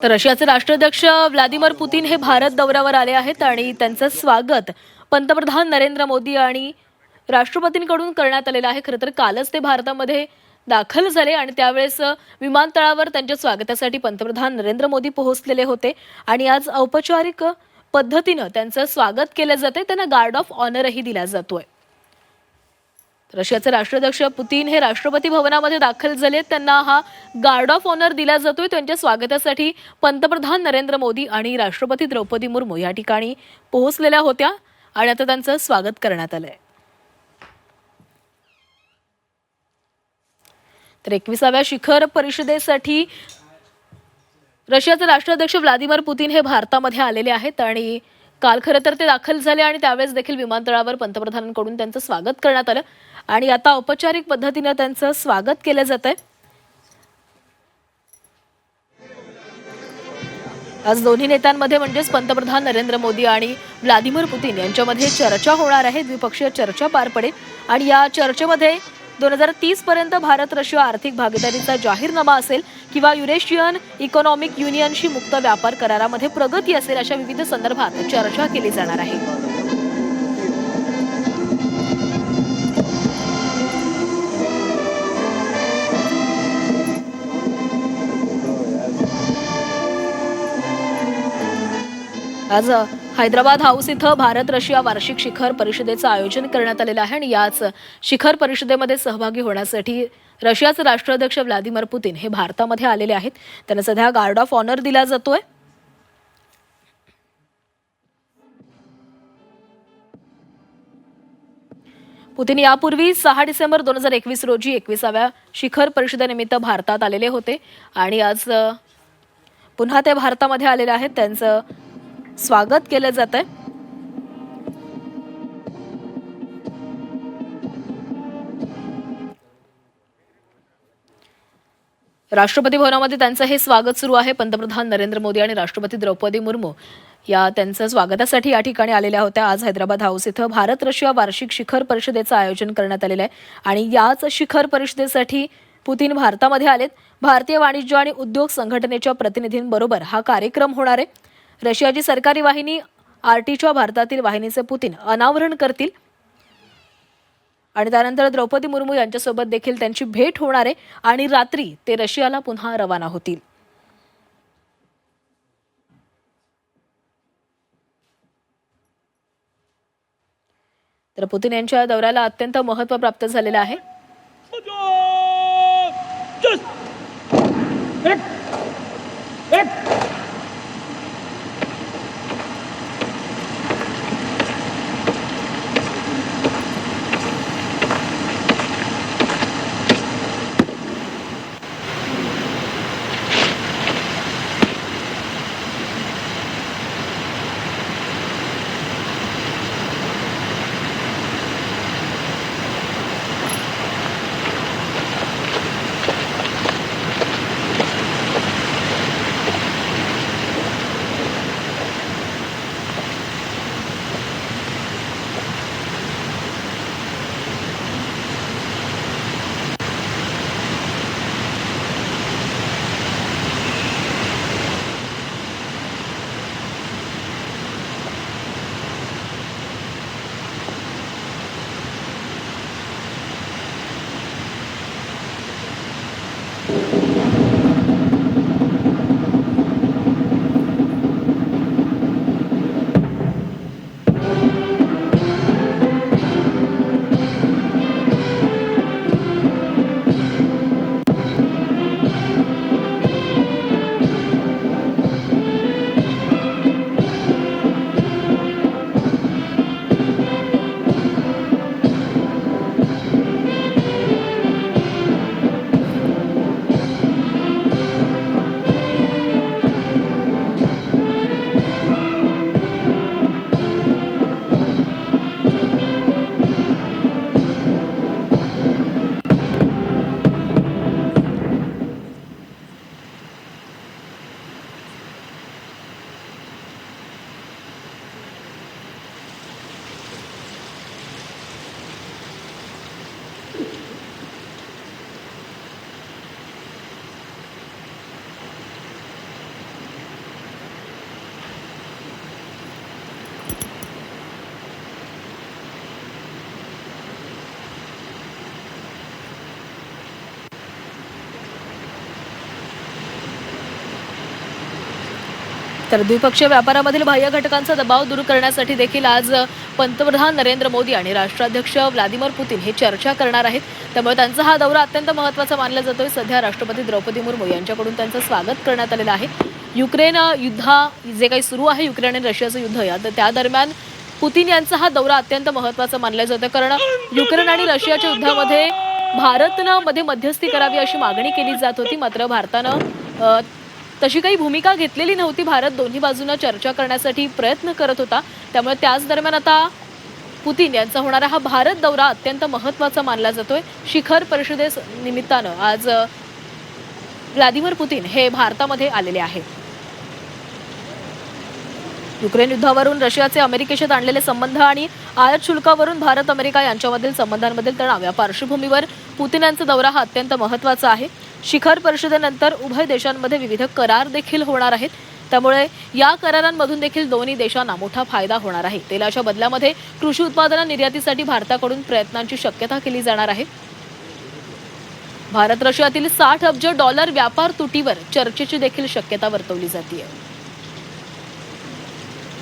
तर रशियाचे राष्ट्राध्यक्ष व्लादिमीर पुतीन हे भारत दौऱ्यावर आले आहेत आणि त्यांचं स्वागत पंतप्रधान नरेंद्र मोदी आणि राष्ट्रपतींकडून करण्यात आलेलं आहे. खरं तर कालच ते भारतामध्ये दाखल झाले आणि त्यावेळेस विमानतळावर त्यांच्या स्वागतासाठी पंतप्रधान नरेंद्र मोदी पोहोचलेले होते आणि आज औपचारिक पद्धतीनं त्यांचं स्वागत केलं जाते. त्यांना गार्ड ऑफ ऑनरही दिला जातोय. रशियाचे राष्ट्राध्यक्ष पुतीन हे राष्ट्रपती भवनामध्ये दाखल झाले. त्यांना हा गार्ड ऑफ ऑनर दिला जातोय. त्यांच्या स्वागतासाठी पंतप्रधान नरेंद्र मोदी आणि राष्ट्रपती द्रौपदी मुर्मू या ठिकाणी पोहोचलेल्या होत्या आणि आता त्यांचं स्वागत करण्यात आलंय. तर 21व्या शिखर परिषदेसाठी रशियाचे राष्ट्राध्यक्ष व्लादिमीर पुतीन हे भारतामध्ये आलेले आहेत आणि काल खरं तर ते दाखल झाले आणि त्यावेळेस देखील विमानतळावर पंतप्रधानांकडून त्यांचं स्वागत करण्यात आलं आणि आता औपचारिक पद्धतीने त्यांचं स्वागत केलं जातंय. आज दोन्ही नेत्यांमध्ये म्हणजेच पंतप्रधान नरेंद्र मोदी आणि व्लादिमीर पुतीन यांच्यामध्ये चर्चा होणार आहे. द्विपक्षीय चर्चा पार पडेल आणि या चर्चेमध्ये 2030 पर्यंत भारत रशिया आर्थिक भागीदारीचा जाहीरनामा असेल किंवा युरेशियन इकॉनॉमिक युनियनशी मुक्त व्यापार करारामध्ये प्रगती असेल अशा विविध संदर्भात चर्चा केली जाणार आहे. आज हैदराबाद हाऊस इथं भारत रशिया वार्षिक शिखर परिषदेचं आयोजन करण्यात आलेलं आहे आणि याच शिखर परिषदेमध्ये सहभागी होण्यासाठी रशियाचे राष्ट्राध्यक्ष व्लादिमीर पुतीन हे भारतामध्ये आलेले आहेत. त्यांना सध्या गार्ड ऑफ ऑनर दिला जातोय. पुतीन यापूर्वी 6 डिसेंबर 2021 रोजी 21व्या शिखर परिषदेनिमित्त भारतात आलेले होते आणि आज पुन्हा ते भारतामध्ये आलेले आहेत. त्यांचं स्वागत केलं जातंय. राष्ट्रपती भवनामध्ये त्यांचं हे स्वागत सुरू आहे. पंतप्रधान नरेंद्र मोदी आणि राष्ट्रपती द्रौपदी मुर्मू या त्यांचं स्वागतासाठी या ठिकाणी आलेल्या होत्या. आज हैदराबाद हाऊस इथं भारत रशिया वार्षिक शिखर परिषदेचं आयोजन करण्यात आलेलं आहे आणि याच शिखर परिषदेसाठी पुतीन भारतामध्ये आलेत. भारतीय वाणिज्य आणि उद्योग संघटनेच्या प्रतिनिधींबरोबर हा कार्यक्रम होणार आहे. रशियाची सरकारी वाहिनी आरटीच्या भारतातील वाहिनीचे पुतीन अनावरण करतील आणि त्यानंतर द्रौपदी मुर्मू यांच्यासोबत देखील त्यांची भेट होणार आहे आणि रात्री ते रशियाला पुन्हा रवाना होतील. तर पुतीन यांच्या दौऱ्याला अत्यंत महत्त्व प्राप्त झालेलं आहे. तर द्विपक्षीय व्यापारामधील बाह्य घटकांचा दबाव दूर करण्यासाठी देखील आज पंतप्रधान नरेंद्र मोदी आणि राष्ट्राध्यक्ष व्लादिमीर पुतीन हे चर्चा करणार आहेत. त्यामुळे त्यांचा हा दौरा अत्यंत महत्त्वाचा मानला जातोय. सध्या राष्ट्रपती द्रौपदी मुर्मू यांच्याकडून त्यांचं स्वागत करण्यात आलेलं आहे. युक्रेन जे काही सुरू आहे, युक्रेन आणि रशियाचं युद्ध, त्या दरम्यान पुतीन यांचा हा दौरा अत्यंत महत्त्वाचा मानला जातो. कारण युक्रेन आणि रशियाच्या युद्धामध्ये भारतानं मध्यस्थी करावी अशी मागणी केली जात होती. मात्र भारतानं तशी काही भूमिका घेतलेली नव्हती. भारत दोन्ही बाजूंना चर्चा करण्यासाठी प्रयत्न करत होता. त्यामुळे त्याच दरम्यान आता पुतीन यांचा होणारा हा भारत दौरा अत्यंत महत्त्वाचा मानला जातोय. शिखर परिषदेस निमित्तानं आज व्लादिमीर पुतीन हे भारतामध्ये आलेले आहेत. युक्रेन युद्धावरून रशियाचे अमेरिकेशी आणलेले संबंध आणि आयात शुल्कावरून भारत अमेरिका यांच्यामधील संबंधांमधील तणाव या पार्श्वभूमीवर पुतीन यांचा दौरा हा अत्यंत महत्त्वाचा आहे. शिखर परिषदेनंतर उभय देशांमध्ये विविध करार देखील होणार आहेत. त्यामुळे या करारांमधून देखील दोन्ही देशांना मोठा फायदा होणार आहे. तेलाच्या बदल्यामध्ये कृषी उत्पादना निर्यातीसाठी भारताकडून प्रयत्नांची शक्यता केली जाणार आहे. भारत रशियातील $60 अब्ज व्यापार तुटीवर चर्चेची देखील शक्यता वर्तवली जाते.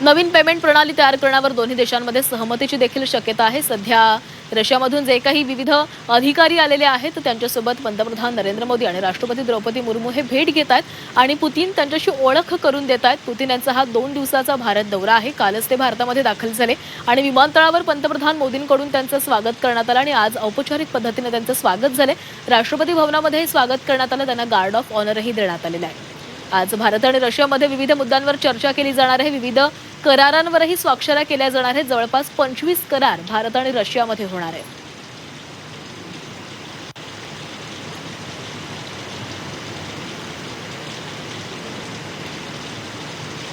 नवीन पेमेंट प्रणाली तयार करण्यावर दोन्ही देशांमध्ये सहमतीची देखील शक्यता आहे. सध्या रशियामधून जे काही विविध अधिकारी आलेले आहेत त्यांच्यासोबत पंतप्रधान नरेंद्र मोदी आणि राष्ट्रपती द्रौपदी मुर्मू हे भेट घेत आहेत आणि पुतीन त्यांच्याशी ओळख करून देत आहेत. पुतीन यांचा हा 2 दिवसाचा भारत दौरा आहे. कालच ते भारतामध्ये दाखल झाले आणि विमानतळावर पंतप्रधान मोदींकडून त्यांचं स्वागत करण्यात आलं आणि आज औपचारिक पद्धतीने त्यांचं स्वागत झाले. राष्ट्रपती भवनामध्ये स्वागत करण्यात आलं. त्यांना गार्ड ऑफ ऑनरही देण्यात आलेलं आहे. आज भारत आणि रशियामध्ये विविध मुद्द्यांवर चर्चा केली जाणार आहे. विविध करारांवरही स्वाक्षऱ्या केल्या जाणार आहेत. जवळपास 25 करार भारत आणि रशियामध्ये होणार आहेत.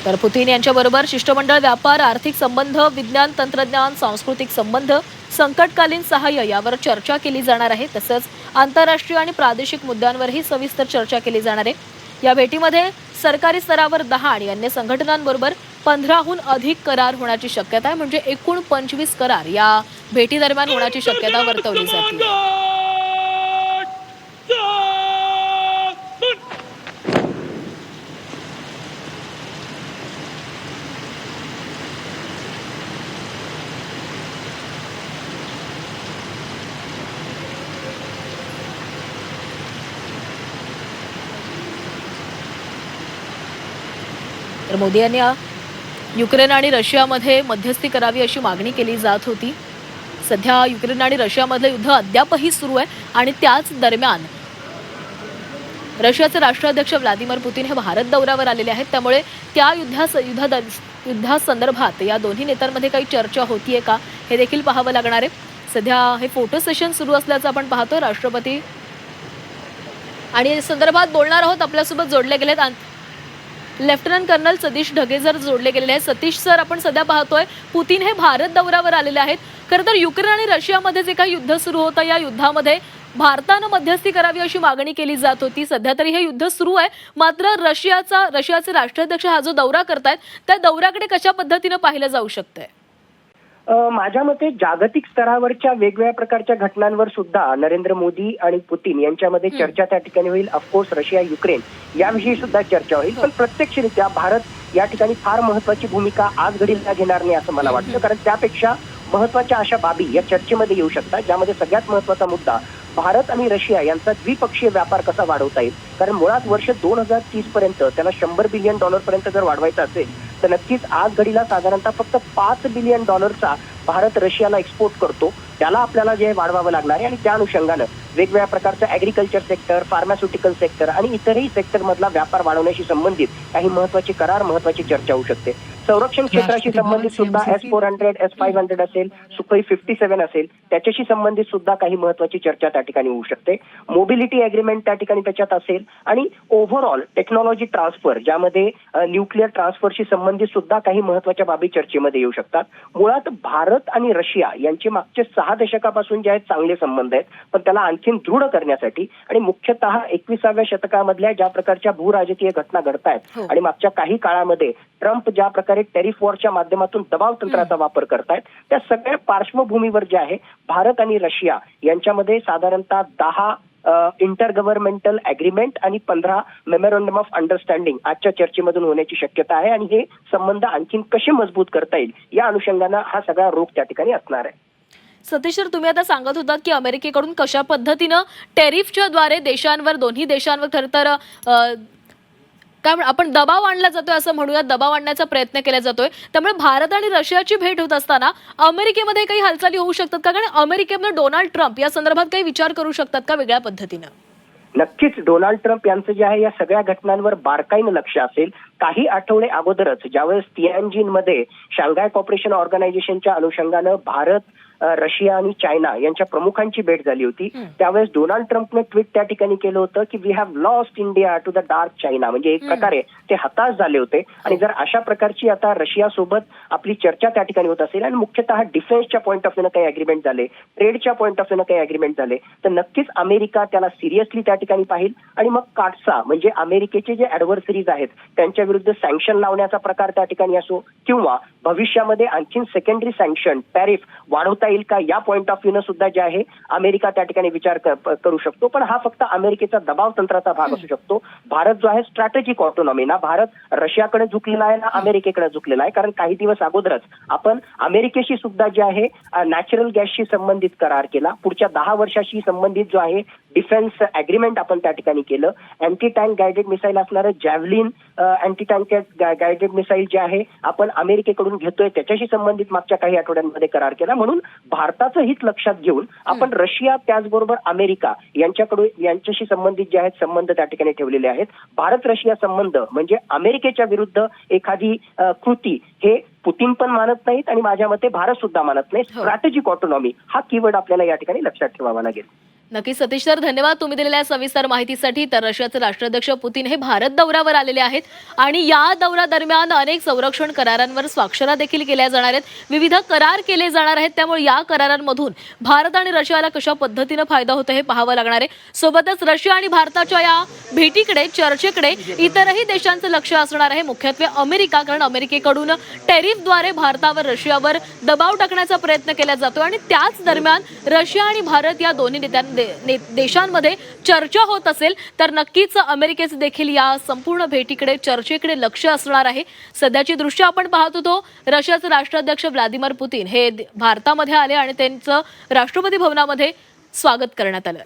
तर पुतीन यांच्याबरोबर शिष्टमंडळ व्यापार, आर्थिक संबंध, विज्ञान तंत्रज्ञान, सांस्कृतिक संबंध, संकटकालीन सहाय्य यावर चर्चा केली जाणार आहे. तसंच आंतरराष्ट्रीय आणि प्रादेशिक मुद्द्यांवरही सविस्तर चर्चा केली जाणार आहे. या भेटीमध्ये सरकारी स्तरावर 10 आणि अन्य संघटनांबरोबर 15हून अधिक करार होण्याची शक्यता आहे. म्हणजे एकूण 25 करार या भेटी दरम्यान होण्याची शक्यता वर्तवली जाते. तर मोदी यांनी युक्रेन आणि रशियामध्ये मध्यस्थी करावी अशी मागणी केली जात होती. सध्या युक्रेन आणि रशियामधलं युद्ध अद्यापही सुरू आहे आणि त्याच दरम्यान रशियाचे राष्ट्राध्यक्ष व्लादिमीर पुतीन हे भारत दौऱ्यावर आलेले आहेत. त्यामुळे त्या युद्धासंदर्भात या दोन्ही नेत्यांमध्ये काही चर्चा होतीये का हे देखील पाहावं लागणार आहे. सध्या हे फोटो सेशन सुरू असल्याचं आपण पाहतोय. राष्ट्रपती आणि या संदर्भात बोलणार आहोत. आपल्यासोबत जोडले गेलेत लेफ्टनंट कर्नल सतीश ढगेकर जोडले गेलेले आहेत. सतीश सर, आपण सध्या पाहतोय पुतीन हे भारत दौऱ्यावर आलेले आहेत. खरं तर युक्रेन आणि रशियामध्ये जे काही युद्ध सुरू होतं या युद्धामध्ये भारतानं मध्यस्थी करावी अशी मागणी केली जात होती. सध्या तरी हे युद्ध सुरू आहे. मात्र रशियाचे राष्ट्राध्यक्ष हा जो दौरा करतायत त्या दौऱ्याकडे कशा पद्धतीनं पाहिलं जाऊ शकतंय? माझ्या मते जागतिक स्तरावरच्या वेगवेगळ्या प्रकारच्या घटनांवर सुद्धा नरेंद्र मोदी आणि पुतीन यांच्यामध्ये चर्चा त्या ठिकाणी होईल. ऑफकोर्स रशिया युक्रेन याविषयी सुद्धा चर्चा होईल. पण प्रत्यक्षरित्या भारत या ठिकाणी फार महत्वाची भूमिका आज घडीला घेणार नाही असं मला वाटतं. कारण त्यापेक्षा महत्वाच्या अशा बाबी या चर्चेमध्ये येऊ शकतात, ज्यामध्ये सगळ्यात महत्वाचा मुद्दा भारत आणि रशिया यांचा द्विपक्षीय व्यापार कसा वाढवता येईल. कारण मुळात वर्ष 2030 पर्यंत त्याला $100 बिलियन पर्यंत जर वाढवायचं असेल तर नक्कीच आज घडीला साधारणतः फक्त $5 बिलियन भारत रशियाला एक्सपोर्ट करतो. त्याला आपल्याला जे वाढवावं लागणार आहे आणि त्या अनुषंगानं वेगवेगळ्या प्रकारचं ऍग्रिकल्चर सेक्टर, फार्मास्युटिकल सेक्टर आणि इतरही सेक्टर मधला व्यापार वाढवण्याशी संबंधित काही महत्वाचे करार, महत्वाची चर्चा होऊ शकते. संरक्षण क्षेत्राशी संबंधित सुद्धा S-400, S-500 असेल, सुखोई 57 असेल, त्याच्याशी संबंधित सुद्धा काही महत्वाची चर्चा त्या ठिकाणी होऊ शकते. मोबिलिटी अग्रीमेंट त्या ठिकाणी त्याच्यात असेल आणि ओव्हरऑल टेक्नॉलॉजी ट्रान्सफर, ज्यामध्ये न्यूक्लिअर ट्रान्सफरशी संबंधित सुद्धा काही महत्वाच्या बाबी चर्चेमध्ये येऊ शकतात. मुळात भारत आणि रशिया यांचे मागचे 6 दशकापासून जे आहेत चांगले संबंध आहेत, पण त्याला आणखीन दृढ करण्यासाठी आणि मुख्यतः 21व्या शतकामधल्या ज्या प्रकारच्या भूराजकीय घटना घडतायत आणि मागच्या काही काळामध्ये ट्रम्प ज्या प्रकारे टेरिफ वॉरच्या माध्यमातून दबाव तंत्राचा वापर करतायत, त्या सगळ्या पार्श्वभूमीवर जे आहे भारत आणि रशिया यांच्यामध्ये साधारणतः 10 इंटर गव्हर्नमेंटल अग्रीमेंट आणि 15 मेमोरंडम ऑफ अंडरस्टँडिंग आजच्या चर्चेमधून होण्याची शक्यता आहे आणि हे संबंध आणखीन कसे मजबूत करता येईल या अनुषंगानं हा सगळा रोख त्या ठिकाणी असणार आहे. सतीश सर, तुम्ही आता सांगत होतात की अमेरिकेकडून कशा पद्धतीनं टेरिफच्या द्वारे देशांवर, दोन्ही देशांवर खरं तर काय आपण दबाव आणला जातोय असं म्हणूया, दबाव आणण्याचा प्रयत्न केला जातोय. त्यामुळे भारत आणि रशियाची भेट होत असताना अमेरिकेमध्ये काही हालचाली होऊ शकतात का? कारण अमेरिकेमध्ये डोनाल्ड ट्रम्प या संदर्भात काही विचार करू शकतात का वेगळ्या पद्धतीनं? नक्कीच डोनाल्ड ट्रम्प यांचं जे आहे या सगळ्या घटनांवर बारकाईनं लक्ष असेल. काही आठवडे अगोदरच ज्यावेळेस तियानजिनमध्ये शांघाय कॉर्पोरेशन ऑर्गनायझेशनच्या अनुषंगानं भारत, रशिया आणि चायना यांच्या प्रमुखांची भेट झाली होती, त्यावेळेस डोनाल्ड ट्रम्पने ट्विट त्या ठिकाणी केलं होतं की we have lost India to the dark China. म्हणजे एक प्रकारे ते हताश झाले होते. आणि जर अशा प्रकारची आता रशियासोबत आपली चर्चा त्या ठिकाणी होत असेल आणि मुख्यतः डिफेन्सच्या पॉईंट ऑफ व्ह्यूनं काही अग्रीमेंट झाले, ट्रेडच्या पॉईंट ऑफ व्ह्यूनं काही अग्रीमेंट झाले, तर नक्कीच अमेरिका त्याला सिरियसली त्या ठिकाणी पाहिल आणि मग काटसा म्हणजे अमेरिकेचे जे ऍडव्हर्सरीज आहेत त्यांच्या विरुद्ध सँक्शन लावण्याचा प्रकार त्या ठिकाणी असो किंवा भविष्यामध्ये आणखीन सेकंडरी सँक्शन टॅरिफ वाढवता येईल का या पॉईंट ऑफ व्ह्यूनं सुद्धा जे आहे अमेरिका त्या ठिकाणी विचार करू शकतो. पण हा फक्त अमेरिकेचा दबाव तंत्राचा भाग असू शकतो. भारत जो आहे स्ट्रॅटेजिक ऑटोनॉमी ना भारत रशियाकडे झुकलेला आहे ना अमेरिकेकडे झुकलेला आहे. कारण काही दिवस अगोदरच आपण अमेरिकेशी सुद्धा जे आहे नॅचरल गॅसशी संबंधित करार केला. पुढच्या 10 वर्षाशी संबंधित जो आहे डिफेन्स अग्रीमेंट आपण त्या ठिकाणी केलं. अँटी टँक गायडेड मिसाईल असणारं जॅव्हलिन अँटी टँक गायडेड मिसाईल जे आहे आपण अमेरिकेकडून घेतोय त्याच्याशी संबंधित मागच्या काही आठवड्यांमध्ये करार केला. म्हणून भारताचं हित लक्षात घेऊन आपण रशिया त्याचबरोबर अमेरिका यांच्याशी संबंधित जे आहेत संबंध त्या ठिकाणी ठेवलेले आहेत. भारत रशिया संबंध म्हणजे अमेरिकेच्या विरुद्ध एखादी कृती हे पुतीन पण मानत नाहीत आणि माझ्या मते भारत सुद्धा मानत नाही. स्ट्रॅटेजिक ऑटोनॉमी हा कीवर्ड आपल्याला या ठिकाणी लक्षात ठेवावा लागेल. नक्की सतीश सर, धन्यवाद तुम्ही दिलेल्या सविस्तर माहितीसाठी. तर रशियाचे राष्ट्राध्यक्ष पुतीन हे भारत दौऱ्यावर आलेले आहेत आणि या दौऱ्यादरम्यान अनेक संरक्षण करारांवर स्वाक्षऱ्या देखील केल्या जाणार आहेत, विविध करार केले जाणार आहेत. त्यामुळे या करारांमधून भारत आणि रशियाला कशा पद्धतीनं फायदा होतो हे पाहावं लागणार आहे. सोबतच रशिया आणि भारताच्या या भेटीकडे, चर्चेकडे इतरही देशांचं लक्ष असणार आहे, मुख्यत्वे अमेरिका. कारण अमेरिकेकडून टेरिफद्वारे भारतावर, रशियावर दबाव टाकण्याचा प्रयत्न केला जातो आणि त्याच दरम्यान रशिया आणि भारत या दोन्ही देशांमध्ये चर्चा होत असेल तर नक्कीच अमेरिकेचे देखील या संपूर्ण भेटीकडे, चर्चेकडे लक्ष असणार आहे. सध्याची दृश्य आपण पाहत होतो, रशियाचे राष्ट्राध्यक्ष व्लादिमीर पुतीन हे भारतामध्ये आले आणि त्यांचं राष्ट्रपती भवनामध्ये स्वागत करण्यात आलं.